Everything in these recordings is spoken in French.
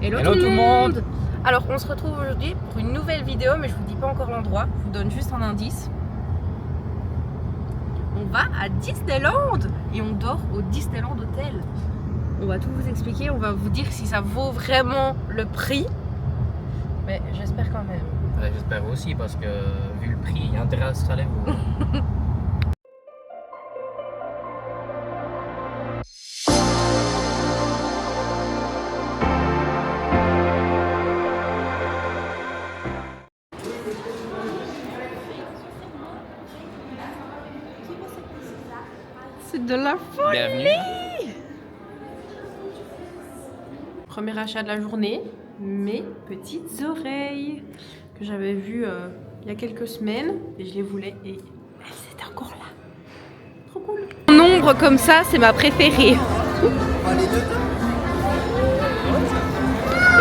Hello tout le monde. Alors on se retrouve aujourd'hui pour une nouvelle vidéo, mais je vous dis pas encore l'endroit, je vous donne juste un indice. On va à Disneyland et on dort au Disneyland Hotel. On va tout vous expliquer, on va vous dire si ça vaut vraiment le prix. Mais j'espère quand même. Ouais, j'espère aussi parce que vu le prix, il y a intérêt à se aller vous. C'est de la folie. Bienvenue. Premier achat de la journée, mes petites oreilles que j'avais vues il y a quelques semaines et je les voulais et elles étaient encore là. Trop cool. Nombre comme ça, c'est ma préférée.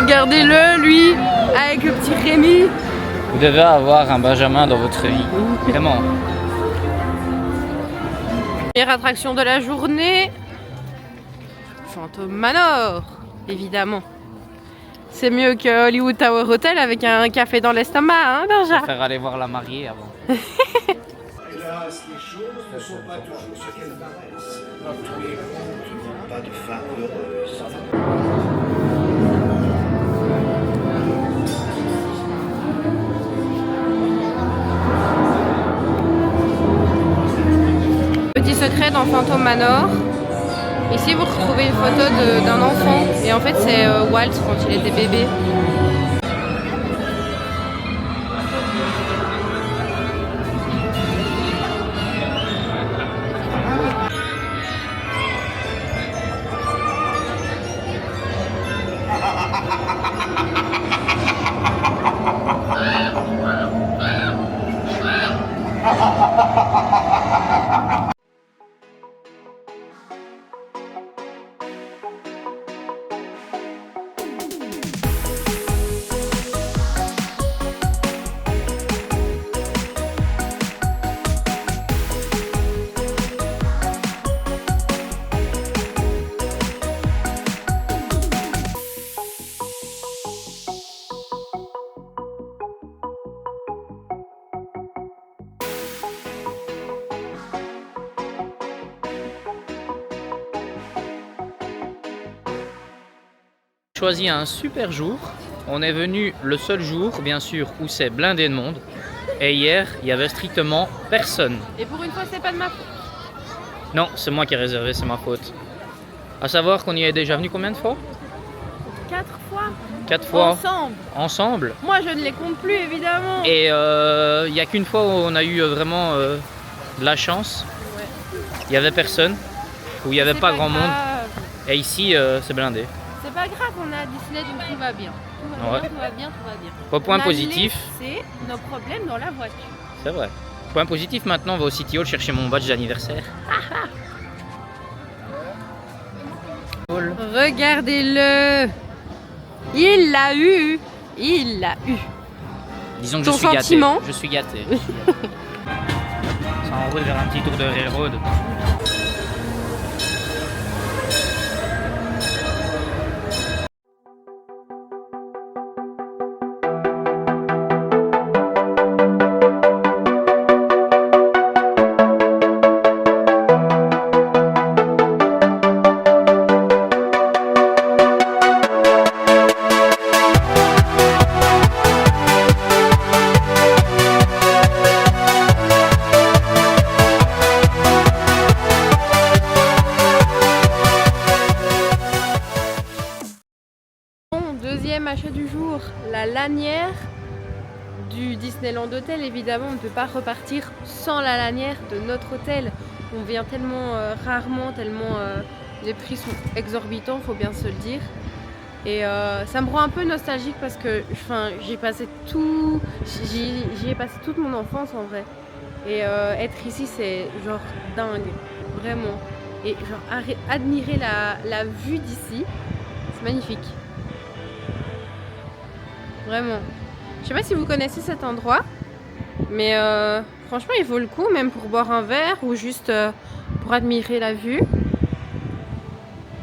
Regardez-le, lui, avec le petit Rémi. Vous devez avoir un Benjamin dans votre vie. Vraiment. Première attraction de la journée, Phantom Manor, évidemment. C'est mieux que Hollywood Tower Hotel avec un café dans l'estomac, hein, Benja? Faire aller voir la mariée avant. Hélas, les choses ne sont pas toujours ce qu'elles paraissent. Dans tous les contes, pas de fin heureuse. Petit secret dans Phantom Manor. Ici, vous retrouvez une photo d'un enfant. Et en fait, c'est Walt quand il était bébé. Choisi un super jour. On est venu le seul jour, bien sûr, où c'est blindé de monde. Et hier, il y avait strictement personne. Et pour une fois, c'est pas de ma faute. Non, c'est moi qui ai réservé, c'est ma faute. À savoir qu'on y est déjà venu combien de fois? 4 fois 4 fois. ensemble. Ensemble. Moi, je ne les compte plus, évidemment. Et il n'y a qu'une fois où on a eu vraiment de la chance. Ouais. Il n'y avait personne, où il n'y avait C'est pas grand monde. grave. Et ici, c'est blindé. C'est pas grave, on est à Disney, donc tout va bien. Tout va Ouais. bien, tout va bien, tout va bien. Au point On a positif, laissé nos problèmes dans la voiture. c'est vrai. Point positif, maintenant, on va au City Hall chercher mon badge d'anniversaire. Regardez-le. Il l'a eu. Il l'a eu. Disons que Ton je suis sentiment? gâté. Je suis gâté. Ça en route vers un petit tour de railroad. Deuxième achat du jour, la lanière du Disneyland Hotel. Évidemment, on ne peut pas repartir sans la lanière de notre hôtel. On vient tellement rarement, tellement les prix sont exorbitants, faut bien se le dire. Et ça me rend un peu nostalgique parce que j'y ai passé toute mon enfance en vrai. Et être ici, c'est genre dingue, vraiment. Et genre admirer la vue d'ici, c'est magnifique. Vraiment. Je sais pas si vous connaissez cet endroit, mais franchement il vaut le coup, même pour boire un verre ou juste pour admirer la vue.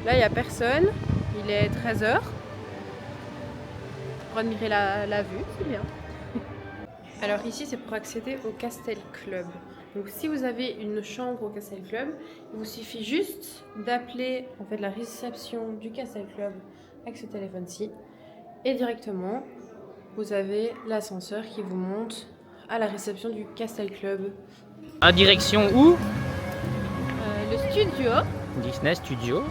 Là il n'y a personne, il est 13 h. pour admirer la vue, c'est bien. Alors ici, c'est pour accéder au Castel Club. Donc si vous avez une chambre au Castel Club, il vous suffit juste d'appeler en fait la réception du Castel Club avec ce téléphone-ci et directement vous avez l'ascenseur qui vous monte à la réception du Castel Club. À direction où? Le studio. Disney Studio.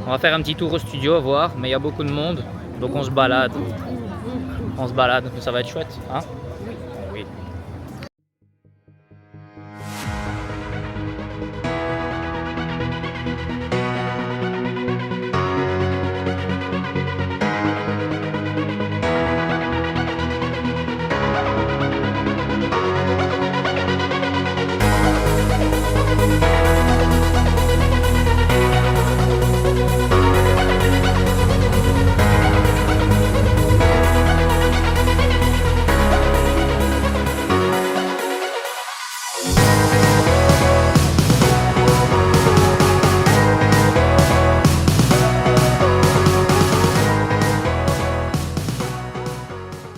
On va faire un petit tour au studio, voir, mais il y a beaucoup de monde, donc on se balade. On se balade, ça va être chouette, hein? Oui.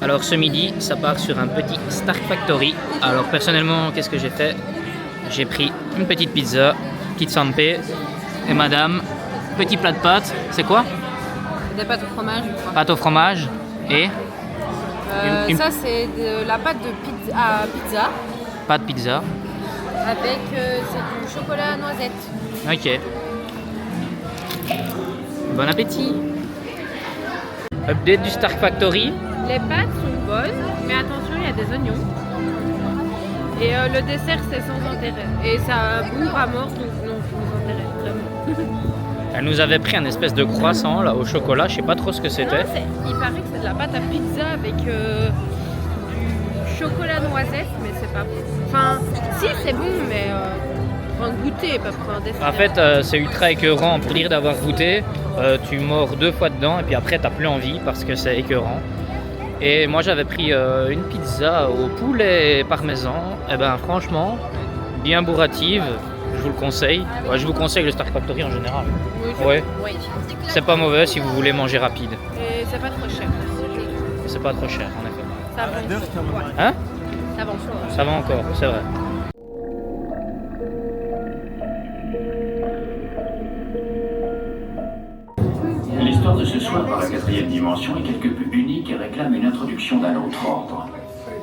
Alors ce midi, ça part sur un petit Stark Factory. Alors personnellement, qu'est-ce que j'ai fait? J'ai pris une petite pizza, petite sampé, et madame, petit plat de pâtes. C'est quoi? Des pâtes au fromage, je crois. Pâte au fromage et Ça, c'est de la pâte de pizza, à pizza pâte pizza. avec c'est du chocolat noisette. Ok. Bon appétit. Update du Stark Factory. Les pâtes sont bonnes, mais attention, il y a des oignons. Et le dessert, c'est sans intérêt. Et ça bourre à mort, donc non, sans intérêt, vraiment. Elle nous avait pris un espèce de croissant là au chocolat, je sais pas trop ce que c'était. Il paraît que c'est de la pâte à pizza avec du chocolat noisette, mais c'est pas bon. Enfin, si, c'est bon, mais pour un goûter, pas pour un dessert. En fait, c'est ultra écœurant pour dire d'avoir goûté. Tu mords 2 fois dedans et puis après t'as plus envie parce que c'est écœurant. Et moi j'avais pris une pizza au poulet parmesan. Et ben franchement, bien bourrative, je vous le conseille. Ouais, je vous conseille le Stark Factory en général. Oui. C'est pas mauvais si vous voulez manger rapide. Et c'est pas trop cher. C'est pas trop cher en effet. Ça va. Hein? Ça va encore. Ça va encore, c'est vrai. L'histoire de ce soir par la 4e dimension est quelque peu unique et réclame une introduction d'un autre ordre.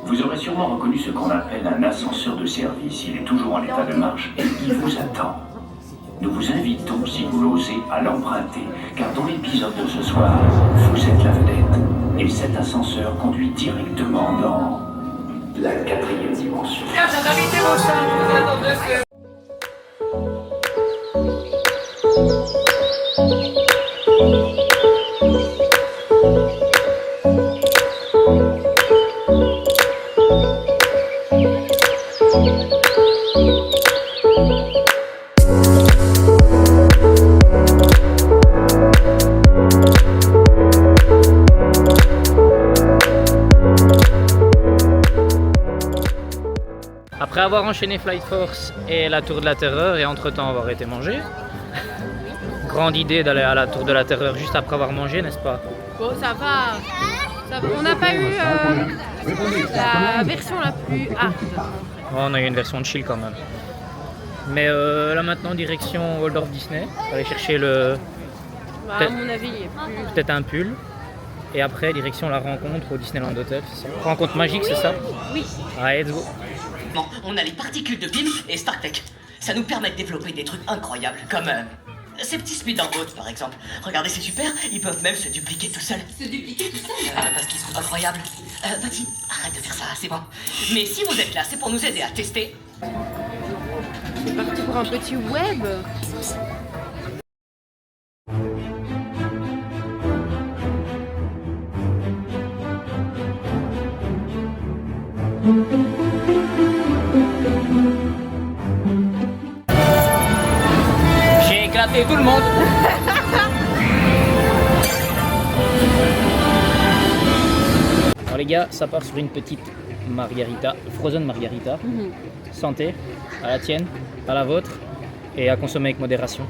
Vous aurez sûrement reconnu ce qu'on appelle un ascenseur de service. Il est toujours en état de marche et il vous attend. Nous vous invitons, si vous l'osez, à l'emprunter, car dans l'épisode de ce soir, vous êtes la vedette. Et cet ascenseur conduit directement dans la 4e dimension. Après avoir enchaîné Flight Force et la Tour de la Terreur et entre-temps avoir été mangé, grande idée d'aller à la Tour de la Terreur juste après avoir mangé, n'est-ce pas? Bon, ça va. On n'a pas eu la version la plus hard. Oh, on a eu une version de chill quand même. Mais là maintenant, direction Waldorf Disney. On va aller chercher À mon avis, il est plus... peut-être un pull. Et après, direction la rencontre au Disneyland Hotel. Rencontre magique, c'est ça? Oui. Allez, let's go. On a les particules de BIM et StarkTech. Ça nous permet de développer des trucs incroyables, comme ces petits speedboats par exemple. Regardez, c'est super, ils peuvent même se dupliquer tout seuls. Se dupliquer tout seuls parce qu'ils sont incroyables. Patty, arrête de faire ça, c'est bon. Mais si vous êtes là, c'est pour nous aider à tester. C'est parti pour un petit web. J'ai éclaté tout le monde. Alors les gars, ça part sur une petite margarita, frozen margarita. Santé, à la tienne, à la vôtre, et à consommer avec modération.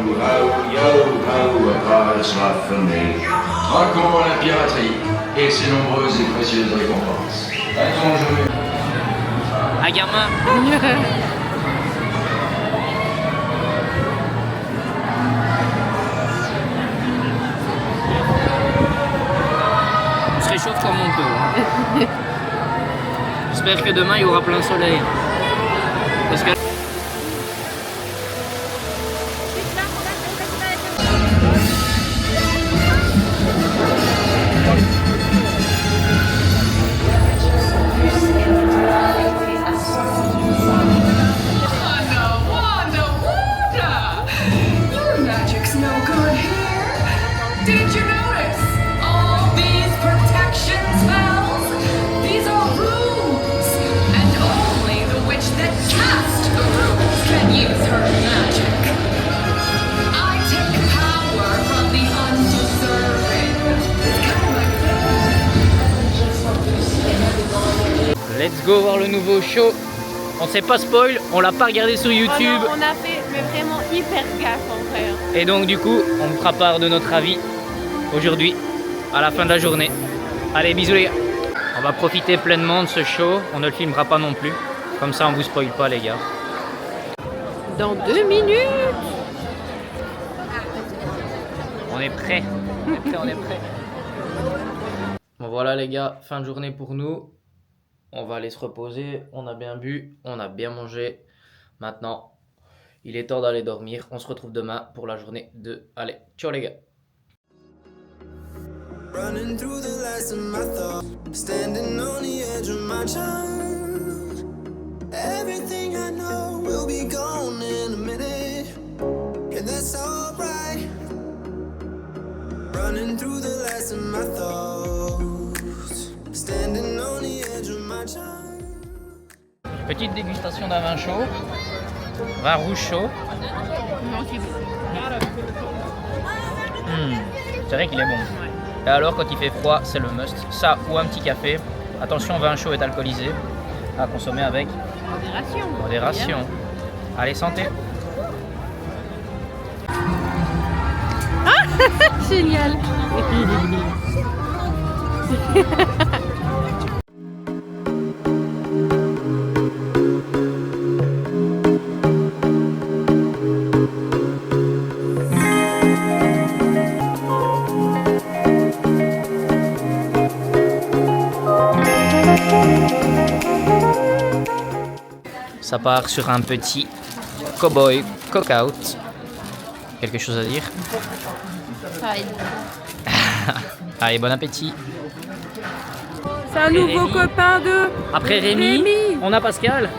ho, pas sera fumée. Traquons la piraterie et ses nombreuses et précieuses récompenses. Allons jouer. Ah, gamin. On se réchauffe comme on peut. Hein. J'espère que demain il y aura plein soleil. Parce que Did you notice all these protection spells? These are runes, and only the witch that cast the runes can use her magic. I take power from the undeserving. It's kind of like let's go voir le nouveau show. On ne sait pas spoil, on l'a pas regardé sur YouTube. Oh non, on a fait mais vraiment hyper gaffe en vrai. Et donc du coup, on vous fera part de notre avis aujourd'hui, à la fin de la journée. Allez, bisous les gars. On va profiter pleinement de ce show, on ne le filmera pas non plus. Comme ça, on vous spoil pas les gars. Dans 2 minutes. On est prêts. On est prêts, on est prêts. Bon voilà les gars, fin de journée pour nous. On va aller se reposer, on a bien bu, on a bien mangé. Maintenant, il est temps d'aller dormir. On se retrouve demain pour la journée 2. Allez, ciao les gars. Running through the last of my thoughts, standing on the edge of my time. Everything I know will be gone in a minute, and that's alright. Running through the last of my thoughts, standing on the edge of my time. Petite dégustation d'un vin chaud. Vin rouge chaud. C'est vrai qu'il est bon. Et alors quand il fait froid, c'est le must. Ça ou un petit café. Attention, vin chaud est alcoolisé. À consommer avec Modération. modération. Allez, santé. Génial. Ça part sur un petit cowboy cook-out. Quelque chose à dire? Allez, bon appétit. C'est un nouveau Rémi. copain de... Après Rémi, on a Pascal.